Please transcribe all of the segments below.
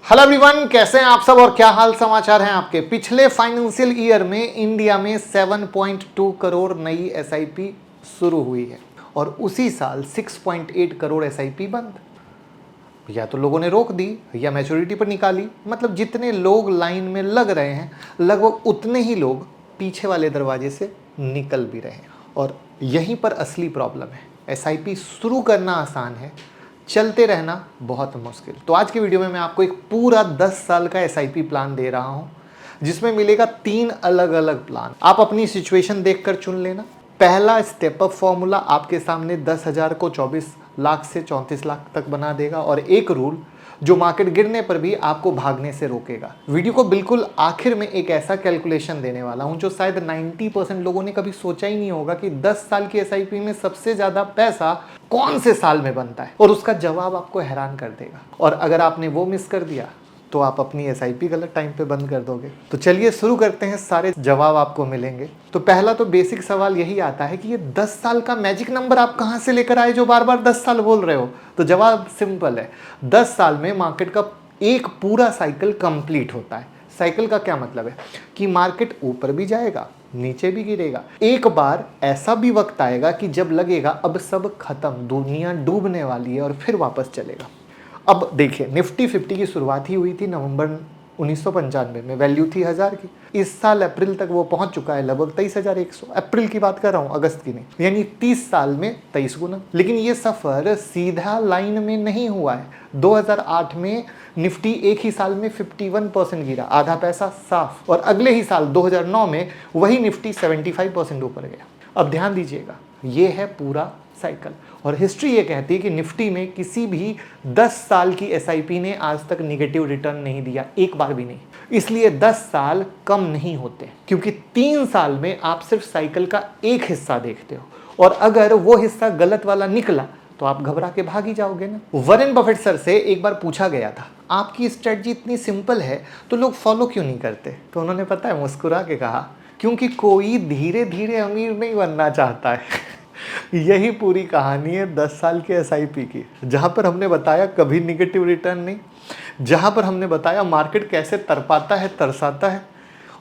Hello everyone, कैसे हैं आप सब और क्या हाल समाचार हैं आपके। पिछले फाइनेंशियल ईयर में इंडिया में 7.2 करोड़ नई एसआईपी शुरू हुई है और उसी साल 6.8 करोड़ एसआईपी बंद। या तो लोगों ने रोक दी या मैच्योरिटी पर निकाली। मतलब जितने लोग लाइन में लग रहे हैं लगभग उतने ही लोग पीछे वाले दरवाजे से निकल भी रहे हैं। और यहीं पर असली प्रॉब्लम है। एसआईपी शुरू करना आसान है, चलते रहना बहुत मुश्किल। तो आज की वीडियो में मैं आपको एक पूरा 10 साल का एसआईपी प्लान दे रहा हूं, जिसमें मिलेगा 3 अलग अलग प्लान। आप अपनी सिचुएशन देखकर चुन लेना। पहला स्टेप अप फॉर्मूला आपके सामने 10,000 को 24 लाख से 34 लाख तक बना देगा, और एक रूल जो मार्केट गिरने पर भी आपको भागने से रोकेगा। वीडियो को बिल्कुल आखिर में एक ऐसा कैलकुलेशन देने वाला हूं जो शायद 90% लोगों ने कभी सोचा ही नहीं होगा कि 10 साल की एसआईपी में सबसे ज्यादा पैसा कौन से साल में बनता है, और उसका जवाब आपको हैरान कर देगा। और अगर आपने वो मिस कर दिया तो आप अपनी एसआईपी गलत टाइम पे बंद कर दोगे। तो चलिए शुरू करते हैं, सारे जवाब आपको मिलेंगे। तो पहला तो बेसिक सवाल यही आता है कि ये 10 साल का मैजिक नंबर आप कहां से लेकर आए जो बार बार 10 साल बोल रहे हो। तो जवाब सिंपल है, 10 साल में मार्केट का एक पूरा साइकिल कंप्लीट होता है। साइकिल का क्या मतलब है कि मार्केट ऊपर भी जाएगा, नीचे भी गिरेगा। एक बार ऐसा भी वक्त आएगा कि जब लगेगा अब सब खत्म, दुनिया डूबने वाली है, और फिर वापस चलेगा। अब देखिए, निफ्टी 50 की शुरुआत ही हुई थी नवंबर 1995 में, वैल्यू थी 1000 की। इस साल अप्रैल तक वो पहुंच चुका है लगभग 23,100। अप्रैल की बात कर रहा हूं, अगस्त की नहीं। यानी 30 साल में 23 गुना। लेकिन ये सफर सीधा लाइन में नहीं हुआ है। 2008 में निफ्टी एक ही साल में 51% गिरा, आधा पैसा साफ। और अगले ही साल 2009 में वही निफ्टी 75% ऊपर गया। अब ध्यान दीजिएगा, ये है पूरा साइकिल। और हिस्ट्री ये कहती है कि निफ्टी में किसी भी 10 साल की एसआईपी ने आज तक नेगेटिव रिटर्न नहीं दिया, एक बार भी नहीं। इसलिए 10 साल कम नहीं होते, क्योंकि 3 साल में आप सिर्फ साइकिल का एक हिस्सा देखते हो, और अगर वो हिस्सा गलत वाला निकला तो आप घबरा के भाग ही जाओगे ना। वॉरेन बफेट सर से एक बार पूछा गया था, आपकी स्ट्रेटजी इतनी सिंपल है तो लोग फॉलो क्यों नहीं करते। तो उन्होंने पता है मुस्कुरा के कहा, क्योंकि कोई धीरे धीरे अमीर नहीं बनना चाहता है। यही पूरी कहानी है 10 साल के एसआईपी की, जहां पर हमने बताया कभी नेगेटिव रिटर्न नहीं, जहां पर हमने बताया मार्केट कैसे तरपाता है, तरसाता है,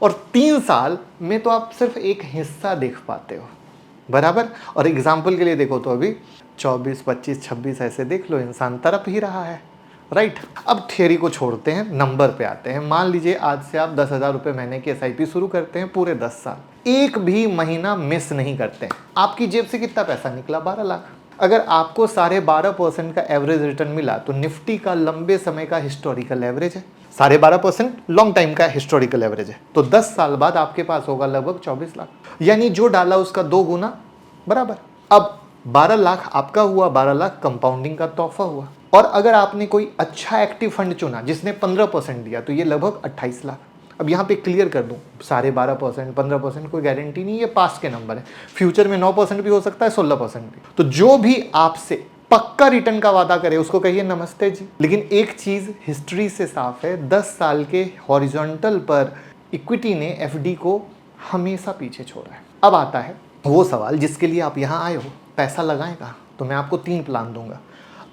और 3 साल में तो आप सिर्फ एक हिस्सा देख पाते हो, बराबर। और एग्जाम्पल के लिए देखो तो अभी 24, 25, 26 ऐसे देख लो, इंसान तरप ही रहा है, राइट। अब थियरी को छोड़ते हैं, नंबर पे आते हैं। मान लीजिए आज से आप 10,000 रुपये महीने की एसआईपी शुरू करते हैं, पूरे 10 साल, एक भी महीना मिस नहीं करते हैं। आपकी जेब से कितना पैसा निकला? 12 लाख। अगर आपको 12.5% का एवरेज रिटर्न मिला तो निफ्टी का लंबे समय का हिस्टोरिकल एवरेज है 12.5%, लॉन्ग टाइम का हिस्टोरिकल एवरेज है। तो 10 साल बाद आपके पास होगा लगभग 24 लाख, यानी जो डाला उसका 2 गुना बराबर। अब 12 लाख आपका हुआ, 12 लाख कंपाउंडिंग का तोहफा हुआ। और अगर आपने कोई अच्छा एक्टिव फंड चुना जिसने 15% दिया तो ये लगभग 28 लाख। अब यहाँ पे क्लियर कर दूं, 12.5%, 15% कोई गारंटी नहीं, ये पास्ट के नंबर है। फ्यूचर में 9% भी हो सकता है, 16% भी। तो जो भी आपसे पक्का रिटर्न का वादा करे उसको कहिए नमस्ते जी। लेकिन एक चीज हिस्ट्री से साफ है, 10 साल के हॉरिजॉन्टल पर इक्विटी ने एफडी को हमेशा पीछे छोड़ा है। अब आता है वो सवाल जिसके लिए आप यहाँ आए हो, पैसा लगाएं कहाँ। तो मैं आपको 3 प्लान दूंगा,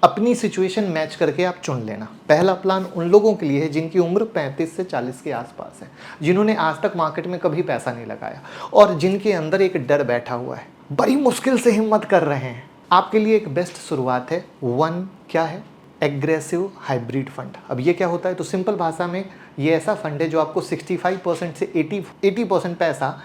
अपनी सिचुएशन मैच करके आप चुन लेना। पहला प्लान उन लोगों के लिए है जिनकी उम्र 35 से 40 के आसपास है, जिन्होंने आज तक मार्केट में कभी पैसा नहीं लगाया, और जिनके अंदर एक डर बैठा हुआ है, बड़ी मुश्किल से हिम्मत कर रहे हैं। आपके लिए एक बेस्ट शुरुआत है 1, क्या है, एग्रेसिव हाइब्रिड फंड। अब ये क्या होता है? तो सिंपल भाषा में ये ऐसा फंड है जो आपको 65% से 80% पैसा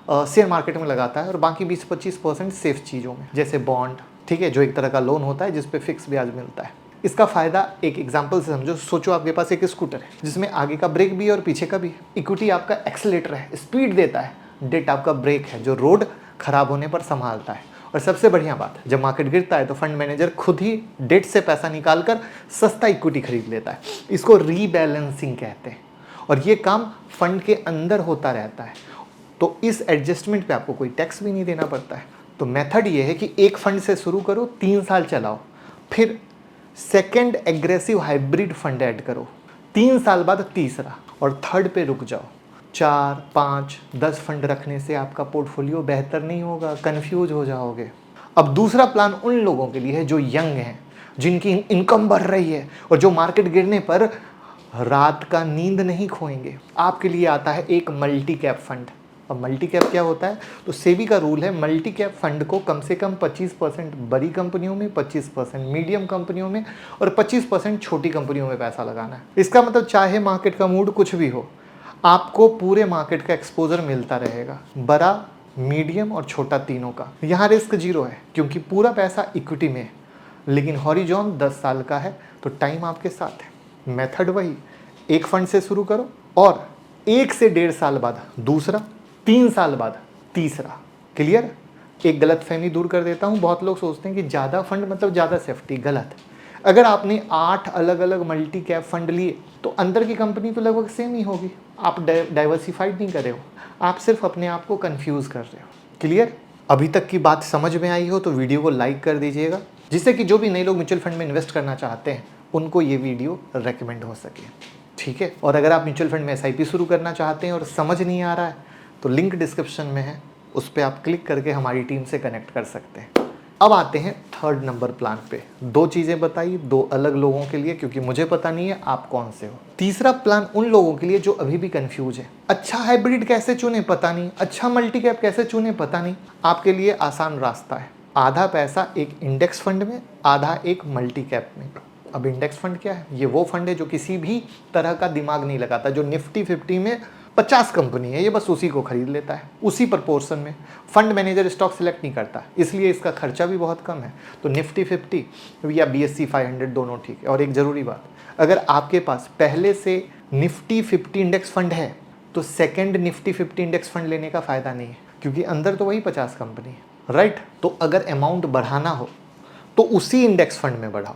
शेयर मार्केट में लगाता है, और बाकी 20-25% सेफ चीज़ों में, जैसे बॉन्ड, ठीक है, जो एक तरह का लोन होता है जिस पे फिक्स ब्याज मिलता है। इसका फायदा एक एग्जांपल से समझो। सोचो आपके पास एक स्कूटर है जिसमें आगे का ब्रेक भी है और पीछे का भी है। इक्विटी आपका एक्सेलेरेटर है, स्पीड देता है। डेट आपका ब्रेक है जो रोड खराब होने पर संभालता है। और सबसे बढ़िया बात, जब मार्केट गिरता है तो फंड मैनेजर खुद ही डेट से पैसा निकाल कर सस्ता इक्विटी खरीद लेता है। इसको रीबैलेंसिंग कहते हैं, और ये काम फंड के अंदर होता रहता है। तो इस एडजस्टमेंट पे आपको कोई टैक्स भी नहीं देना पड़ता है। तो मेथड ये है कि एक फंड से शुरू करो, 3 साल चलाओ, फिर second aggressive hybrid fund add करो, 3 साल बाद तीसरा, और थर्ड पे रुक जाओ। 4, 5, 10 फंड रखने से आपका पोर्टफोलियो बेहतर नहीं होगा, कंफ्यूज हो जाओगे। अब दूसरा प्लान उन लोगों के लिए है जो यंग हैं, जिनकी इनकम बढ़ रही है, और जो मार्केट गिरने पर रात का नींद नहीं खोएंगे। आपके लिए आता है एक मल्टी कैप फंड। अब मल्टी कैप क्या होता है? तो सेबी का रूल है मल्टी कैप फंड को कम से कम 25% बड़ी कंपनियों में, 25% मीडियम कंपनियों में और 25% छोटी कंपनियों में पैसा लगाना है। इसका मतलब चाहे मार्केट का मूड कुछ भी हो, आपको पूरे मार्केट का एक्सपोजर मिलता रहेगा, बड़ा, मीडियम और छोटा तीनों का। यहाँ रिस्क जीरो है क्योंकि पूरा पैसा इक्विटी में है, लेकिन हॉरिजॉन 10 साल का है तो टाइम आपके साथ है। मेथड वही, एक फंड से शुरू करो और 1 से 1.5 साल बाद दूसरा, 3 साल बाद तीसरा। क्लियर? एक गलत फहमी दूर कर देता हूँ। बहुत लोग सोचते हैं कि ज़्यादा फंड मतलब ज़्यादा सेफ्टी। गलत। अगर आपने 8 अलग अलग मल्टी कैप फंड लिए तो अंदर की कंपनी तो लगभग सेम ही होगी। आप डाइवर्सिफाइड नहीं कर रहे हो, आप सिर्फ अपने आप को कंफ्यूज कर रहे हो। क्लियर? अभी तक की बात समझ में आई हो तो वीडियो को लाइक कर दीजिएगा, जिससे कि जो भी नए लोग म्यूचुअल फंड में इन्वेस्ट करना चाहते हैं उनको ये वीडियो रेकमेंड हो सके। ठीक है? और अगर आप म्यूचुअल फंड में SIP शुरू करना चाहते हैं और समझ नहीं आ रहा है तो लिंक डिस्क्रिप्शन में है, उस पर आप क्लिक करके हमारी टीम से कनेक्ट कर सकते हैं। अब आते हैं 3rd नंबर प्लान पे। 2 चीज़ें बताई, 2 अलग लोगों के लिए, क्योंकि मुझे पता नहीं है आप कौन से हो। तीसरा प्लान उन लोगों के लिए जो अभी भी कंफ्यूज है। अच्छा हाइब्रिड कैसे चुने पता नहीं, अच्छा मल्टी कैप कैसे चुने पता नहीं। आपके लिए आसान रास्ता है, आधा पैसा एक इंडेक्स फंड में, आधा एक मल्टी कैप में। अब इंडेक्स फंड क्या है? ये वो फंड है जो किसी भी तरह का दिमाग नहीं लगाता, जो निफ्टी 50 में 50 कंपनी है ये बस उसी को खरीद लेता है, उसी प्रपोर्शन में। फंड मैनेजर स्टॉक सिलेक्ट नहीं करता, इसलिए इसका खर्चा भी बहुत कम है। तो निफ्टी 50 या BSE 500 दोनों ठीक है। और एक ज़रूरी बात, अगर आपके पास पहले से निफ्टी 50 इंडेक्स फंड है तो सेकेंड निफ्टी 50 इंडेक्स फंड लेने का फ़ायदा नहीं है, क्योंकि अंदर तो वही 50 कंपनी है। राइट? तो अगर अमाउंट बढ़ाना हो तो उसी इंडेक्स फंड में बढ़ाओ,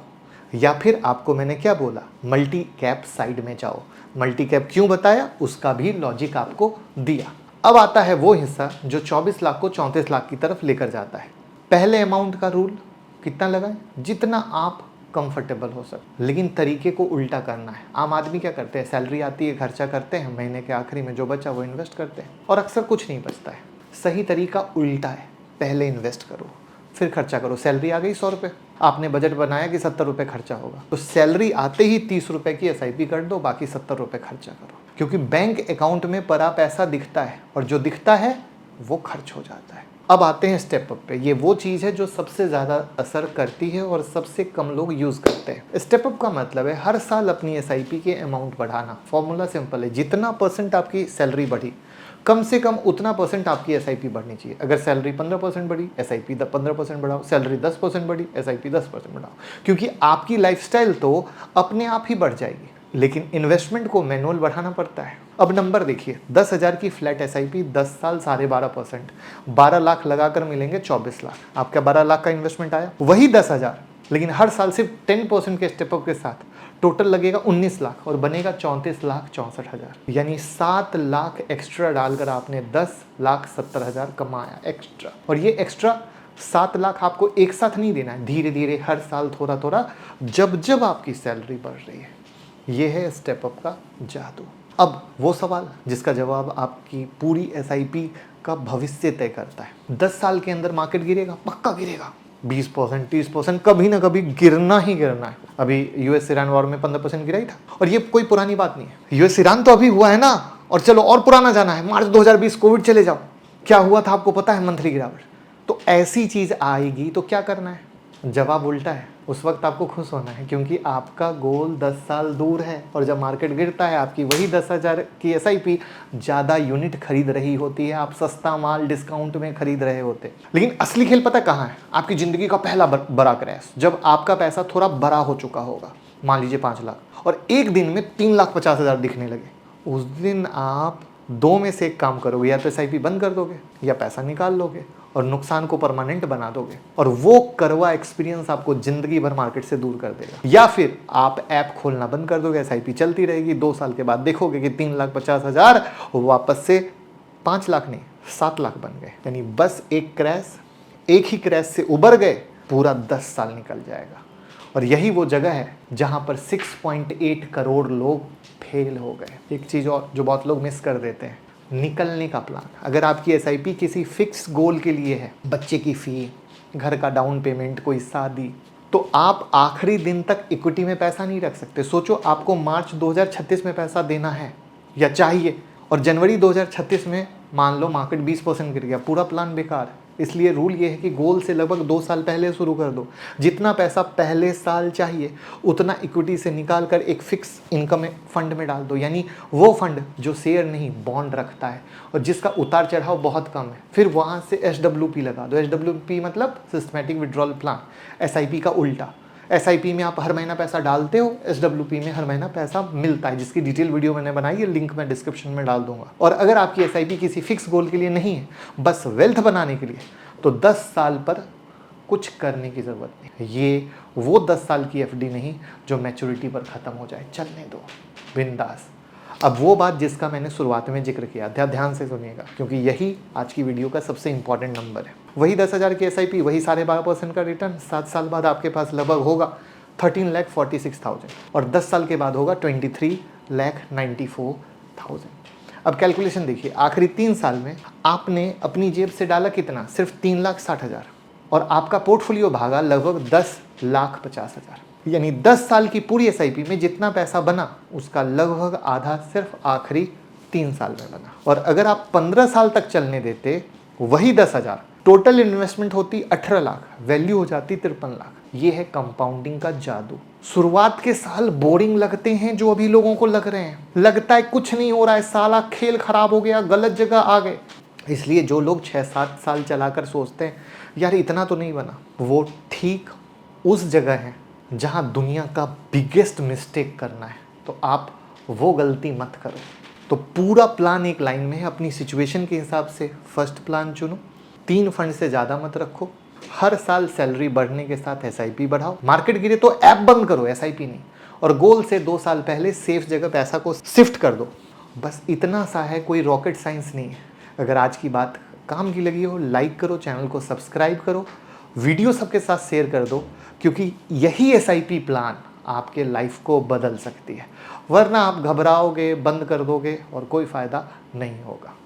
या फिर आपको मैंने क्या बोला, मल्टी कैप साइड में जाओ। मल्टी कैप क्यों बताया उसका भी लॉजिक आपको दिया। अब आता है वो हिस्सा जो 24 लाख को 34 लाख की तरफ लेकर जाता है। पहले अमाउंट का रूल कितना लगाएं? जितना आप कंफर्टेबल हो सके, लेकिन तरीके को उल्टा करना है। आम आदमी क्या करते हैं, सैलरी आती है, खर्चा करते हैं, महीने के आखिरी में जो बचा वो इन्वेस्ट करते हैं और अक्सर कुछ नहीं बचता है। सही तरीका उल्टा है, पहले इन्वेस्ट करो फिर खर्चा करो। सैलरी आ गई 100 रुपये, आपने बजट बनाया कि 70 रुपये खर्चा होगा, तो सैलरी आते ही 30 रुपये की SIP कर दो, बाकी 70 रुपये खर्चा करो। क्योंकि बैंक अकाउंट में पड़ा पैसा दिखता है और जो दिखता है वो खर्च हो जाता है। अब आते हैं स्टेप अप पे। ये वो चीज़ है जो सबसे ज़्यादा असर करती है और सबसे कम लोग यूज़ करते हैं। स्टेप अप का मतलब है हर साल अपनी SIP के अमाउंट बढ़ाना। फॉर्मूला सिंपल है, जितना % आपकी सैलरी बढ़ी कम से कम उतना % आपकी SIP बढ़नी चाहिए। अगर सैलरी 15% बढ़ी, SIP 15% बढ़ाओ। सैलरी 10% बढ़ी, SIP 10% बढ़ाओ। क्योंकि आपकी लाइफस्टाइल तो अपने आप ही बढ़ जाएगी, लेकिन इन्वेस्टमेंट को मैनुअल बढ़ाना पड़ता है। अब नंबर देखिए, 10,000 की फ्लैट SIP 10 साल 12.5%, 12 लाख लगाकर मिलेंगे 24 लाख। आपका 12 लाख का इन्वेस्टमेंट आया, वही 10,000, लेकिन हर साल सिर्फ 10% के स्टेपअप के साथ टोटल लगेगा 19 लाख और बनेगा 34,64,000। यानी 7 लाख एक्स्ट्रा डालकर आपने 10,70,000 कमाया एक्स्ट्रा। और ये एक्स्ट्रा 7 लाख आपको एक साथ नहीं देना है, धीरे धीरे हर साल थोड़ा थोड़ा, जब जब आपकी सैलरी बढ़ रही है। ये है स्टेप अप का जादू। अब वो सवाल जिसका जवाब आपकी पूरी SIP का भविष्य तय करता है। 10 साल के अंदर मार्केट गिरेगा, पक्का गिरेगा। 20%, 30% कभी ना कभी गिरना ही गिरना है। अभी US ईरान वॉर में 15% गिरा ही था, और ये कोई पुरानी बात नहीं है। US ईरान तो अभी हुआ है ना, और चलो और पुराना जाना है, मार्च 2020 कोविड चले जाओ, क्या हुआ था आपको पता है? मंथली गिरावट। तो ऐसी चीज आएगी तो क्या करना है? जवाब उल्टा है, उस वक्त आपको खुश होना है, क्योंकि आपका गोल 10 साल दूर है। और जब मार्केट गिरता है आपकी वही 10,000 की SIP ज़्यादा यूनिट खरीद रही होती है, आप सस्ता माल डिस्काउंट में खरीद रहे होते। लेकिन असली खेल पता कहाँ है? आपकी ज़िंदगी का पहला बड़ा क्रैश, जब आपका पैसा थोड़ा बड़ा हो चुका होगा, मान लीजिए 5 लाख, और एक दिन में 3,50,000 दिखने लगे। उस दिन आप 2 में से एक काम करोगे, या तो SIP बंद कर दोगे या पैसा निकाल लोगे और नुकसान को परमानेंट बना दोगे, और वो करवा एक्सपीरियंस आपको जिंदगी भर मार्केट से दूर कर देगा। या फिर आप ऐप खोलना बंद कर दोगे, SIP चलती रहेगी, 2 साल के बाद देखोगे कि 3,50,000 वापस से 5 लाख नहीं 7 लाख बन गए। यानी बस एक क्रैश, एक ही क्रैश से उबर गए, पूरा 10 साल निकल जाएगा। और यही वो जगह है जहां पर 6.8 करोड़ लोग फेल हो गए। एक चीज़ और जो बहुत लोग मिस कर देते हैं, निकलने का प्लान। अगर आपकी SIP किसी फिक्स गोल के लिए है, बच्चे की फ़ी, घर का डाउन पेमेंट, कोई शादी, तो आप आखिरी दिन तक इक्विटी में पैसा नहीं रख सकते। सोचो आपको मार्च 2036 में पैसा देना है या चाहिए, और जनवरी 2036 में मान लो मार्केट 20% गिर गया, पूरा प्लान बेकार है। इसलिए रूल ये है कि गोल से लगभग 2 साल पहले शुरू कर दो। जितना पैसा पहले साल चाहिए उतना इक्विटी से निकाल कर एक फिक्स इनकम फंड में डाल दो, यानी वो फंड जो शेयर नहीं बॉन्ड रखता है और जिसका उतार चढ़ाव बहुत कम है। फिर वहाँ से SWP लगा दो। SWP मतलब सिस्टमैटिक विड्रॉल प्लान, SIP का उल्टा। SIP में आप हर महीना पैसा डालते हो, SWP में हर महीना पैसा मिलता है, जिसकी डिटेल वीडियो मैंने बनाई है, लिंक मैं डिस्क्रिप्शन में डाल दूंगा। और अगर आपकी SIP किसी फिक्स गोल के लिए नहीं है, बस वेल्थ बनाने के लिए, तो 10 साल पर कुछ करने की ज़रूरत नहीं। ये वो 10 साल की FD नहीं जो मैच्योरिटी पर ख़त्म हो जाए, चलने दो बिंदास। अब वो बात जिसका मैंने शुरुआत में जिक्र किया, ध्यान से सुनिएगा, क्योंकि यही आज की वीडियो का सबसे इंपॉर्टेंट नंबर है। वही 10,000 की SIP, वही 12.5% का रिटर्न, 7 साल बाद आपके पास लगभग होगा 13,46,000 और 10 साल के बाद होगा 23,94,000। अब कैलकुलेशन देखिए, आखिरी 3 साल में आपने अपनी जेब से डाला कितना? सिर्फ 3,60,000, और आपका पोर्टफोलियो भागा लगभग 10,50,000। यानी 10 साल की पूरी SIP में जितना पैसा बना उसका लगभग आधा सिर्फ आखिरी 3 साल में बना। और अगर आप 15 साल तक चलने देते वही 10,000, टोटल इन्वेस्टमेंट होती 18 लाख, वैल्यू हो जाती 53 लाख। ये है कंपाउंडिंग का जादू। शुरुआत के साल बोरिंग लगते हैं जो अभी लोगों को लग रहे हैं, लगता है कुछ नहीं हो रहा है, साला खेल खराब हो गया, गलत जगह आ गए। इसलिए जो लोग 6-7 साल चलाकर सोचते हैं यार इतना तो नहीं बना, वो ठीक उस जगह है जहां दुनिया का बिगेस्ट मिस्टेक करना है। तो आप वो गलती मत करो। तो पूरा प्लान एक लाइन में है, अपनी सिचुएशन के हिसाब से फर्स्ट प्लान चुनो, 3 फंड से ज़्यादा मत रखो, हर साल सैलरी बढ़ने के साथ SIP बढ़ाओ, मार्केट गिरे तो ऐप बंद करो, SIP नहीं, और गोल से 2 साल पहले सेफ जगह पैसा को शिफ्ट कर दो। बस इतना सा है, कोई रॉकेट साइंस नहीं है। अगर आज की बात काम की लगी हो, लाइक करो, चैनल को सब्सक्राइब करो, वीडियो सबके साथ शेयर कर दो, क्योंकि यही SIP प्लान आपके लाइफ को बदल सकती है। वरना आप घबराओगे, बंद कर दोगे और कोई फ़ायदा नहीं होगा।